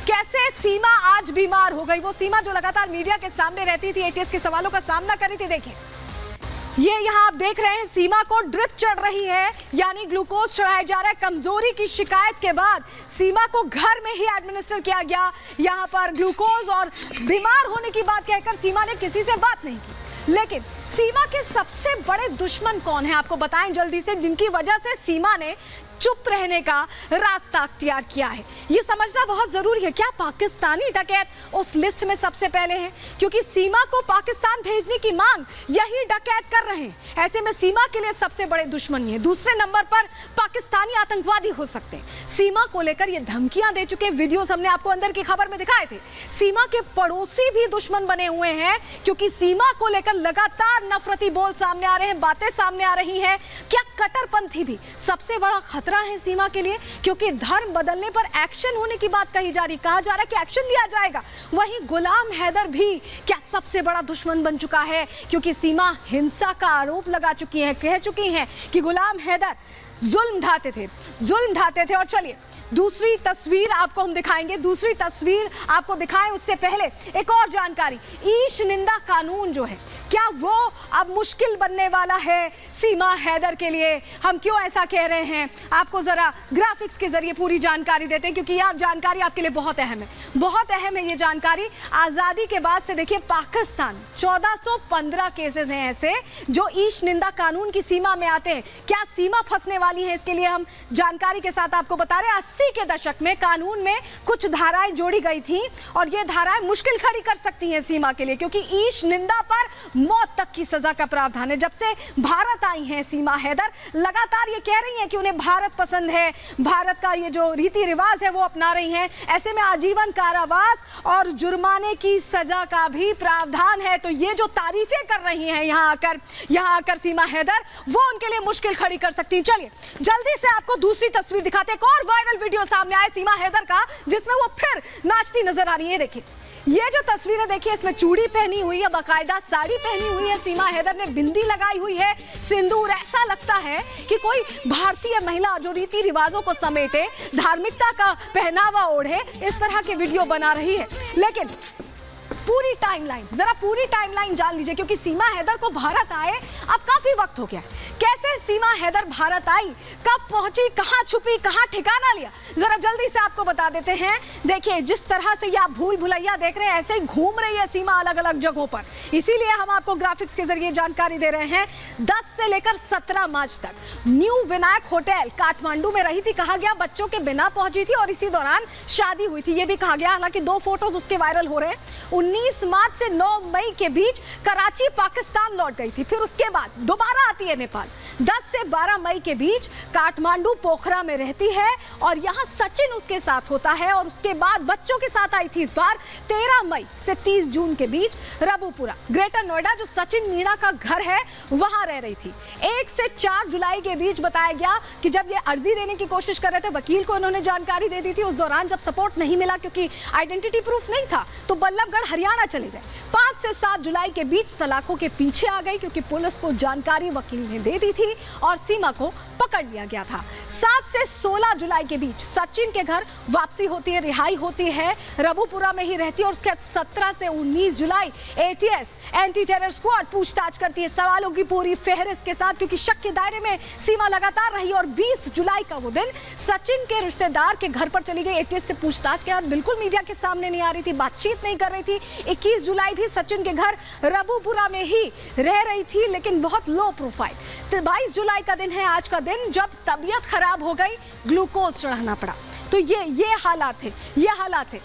कैसे सीमा आज बीमार हो गई। वो सीमा जो लगातार मीडिया के सामने रहती थी, एटीएस के सवालों का सामना कर रही थी। देखिए ये यहाँ आप देख रहे हैं, सीमा को ड्रिप चढ़ रही है, यानी ग्लूकोज चढ़ाया जा रहा है। कमजोरी की शिकायत के बाद सीमा को घर में ही एडमिनिस्टर किया गया यहाँ पर ग्लूकोज, और बीमार होने की बात कहकर सीमा ने किसी से बात नहीं की। लेकिन सीमा के सबसे बड़े दुश्मन कौन है, आपको बताएं जल्दी से, जिनकी वजह से सीमा ने चुप रहने का रास्ता अख्तियार किया है। ये समझना बहुत जरूरी है। क्या पाकिस्तानी डकैत उस लिस्ट में सबसे पहले हैं? क्योंकि सीमा को पाकिस्तान भेजने की मांग यही डकैत कर रहे हैं। ऐसे में सीमा के लिए सबसे बड़े दुश्मन ये। दूसरे नंबर पर पाकिस्तानी आतंकवादी हो सकते हैं। सीमा को लेकर ये धमकियां दे चुके वीडियोस हमने आपको अंदर की खबर में दिखाए थे। सीमा के पड़ोसी भी दुश्मन बने हुए हैं, क्योंकि सीमा को लेकर लगातार नफरती बोल सामने आ रहे हैं, बातें सामने आ रही हैं। क्या कट्टरपंथी भी सबसे बड़ा खतरा है सीमा के लिए? क्योंकि धर्म बदलने पर एक्शन होने की बात कही जा रही, कहा जा रहा है कि एक्शन लिया जाएगा। वहीं गुलाम हैदर भी क्या सबसे बड़ा दुश्मन बन चुका है? क्योंकि सीमा हिंसा का आरोप लगा चुकी है, कह चुकी हैं कि गुलाम हैदर जुल्म ढाते थे। और चलिए दूसरी तस्वीर आपको हम दिखाएंगे। दूसरी तस्वीर आपको दिखाएं उससे पहले एक और जानकारी। ईश निंदा कानून जो है, क्या वो अब मुश्किल बनने वाला है सीमा हैदर के लिए? हम क्यों ऐसा कह रहे हैं, आपको जरा ग्राफिक्स के जरिए पूरी जानकारी देते हैं, क्योंकि यह जानकारी आपके लिए बहुत अहम है। बहुत अहम है ये जानकारी। आज़ादी के बाद से देखिए पाकिस्तान 1415 केसेस हैं ऐसे जो ईश निंदा कानून की सीमा में आते हैं। क्या सीमा फंसने वाली है, इसके लिए हम जानकारी के साथ आपको बता रहे हैं। 80 के दशक में कानून में कुछ धाराएं जोड़ी गई थी, और ये धाराएं मुश्किल खड़ी कर सकती हैं सीमा के लिए, क्योंकि ईश निंदा पर मौत तक की सजा का प्रावधान है। जब से भारत आई हैं सीमा हैदर, लगातार ये कह रही हैं कि उन्हें भारत पसंद है, भारत का ये जो रीति रिवाज है वो अपना रही हैं। ऐसे में आजीवन कारावास और जुर्माने की सजा का भी प्रावधान है। तो ये जो तारीफें कर रही हैं यहाँ आकर सीमा हैदर, वो उनके लिए मुश्किल खड़ी कर सकती हैं। चलिए जल्दी से आपको दूसरी तस्वीर दिखाते हैं। एक और वायरल वीडियो सामने आया सीमा हैदर का, जिसमें वो फिर नाचती नजर आ रही है। देखिए ये जो तस्वीरें देखिए, इसमें चूड़ी पहनी हुई है, बाकायदा साड़ी पहनी हुई है सीमा हैदर ने, बिंदी लगाई हुई है, सिंदूर। ऐसा लगता है कि कोई भारतीय महिला जो रीति रिवाजों को समेटे, धार्मिकता का पहनावा ओढ़े, इस तरह के वीडियो बना रही है। लेकिन पूरी टाइमलाइन जान लीजिए, क्योंकि सीमा हैदर को भारत आए अब काफी वक्त हो गया। कैसे सीमा हैदर भारत आई, कब पहुंची, कहां छुपी, कहां ठिकाना लिया, जरा जल्दी से आपको बता देते हैं। देखिए जिस तरह से आप भूल भुलैया देख रहे हैं, ऐसे ही घूम रही है सीमा अलग अलग जगहों पर। इसीलिए हम आपको ग्राफिक्स के जरिए जानकारी दे रहे हैं। 10 से लेकर 17 मार्च तक न्यू विनायक होटल काठमांडू में रही थी। कहा गया बच्चों के बिना पहुंची थी और इसी दौरान शादी हुई थी, ये भी कहा गया। हालांकि 2 फोटोज उसके वायरल हो रहे हैं। 19 मार्च से 9 मई के बीच कराची पाकिस्तान लौट गई थी, फिर उसके बाद दोबारा आती है नेपाल। 10 से 12 मई के बीच काठमांडू पोखरा में रहती है, और यहाँ सचिन उसके साथ होता है, और उसके बाद बच्चों के साथ आई थी इस बार 13 मई से 30 जून के बीच रबुपुरा, ग्रेटर नोएडा, जो सचिन मीणा का घर है, वहां रह रही थी। 1 से 4 जुलाई के बीच बताया गया कि जब ये अर्जी देने की कोशिश कर रहे थे, वकील को उन्होंने जानकारी दे दी थी। उस दौरान जब सपोर्ट नहीं मिला, क्योंकि आइडेंटिटी प्रूफ नहीं था, तो बल्लभगढ़ हरियाणा चले गए। 5 से 7 जुलाई के बीच सलाखों के पीछे आ गई, क्योंकि पुलिस को जानकारी वकील ने दे दी थी और सीमा को पकड़ लिया गया था। 7 से 16 जुलाई के बीच सचिन के घर वापसी होती है, रिहाई होती है, रबुपुरा में ही रहती है। और उसके 17 से 19 जुलाई एटीएस एंटी टेरर स्क्वाड पूछताछ करती है, सवालों की पूरी फेहरिस्त के साथ, क्योंकि शक के दायरे में सीमा लगातार रही। और 20 जुलाई का वो दिन सचिन के रिश्तेदार के घर पर चली गई। एटीएस से पूछताछ के बाद बिल्कुल मीडिया के सामने नहीं आ रही थी, बातचीत नहीं कर रही थी। 21 जुलाई भी सचिन के घर रबुपुरा में ही रह रही थी, लेकिन बहुत लो प्रोफाइल। तो 22 जुलाई का दिन है आज का दिन, जब तबीयत खराब हो गई, ग्लूकोज चढ़ाना पड़ा। तो ये हालात है।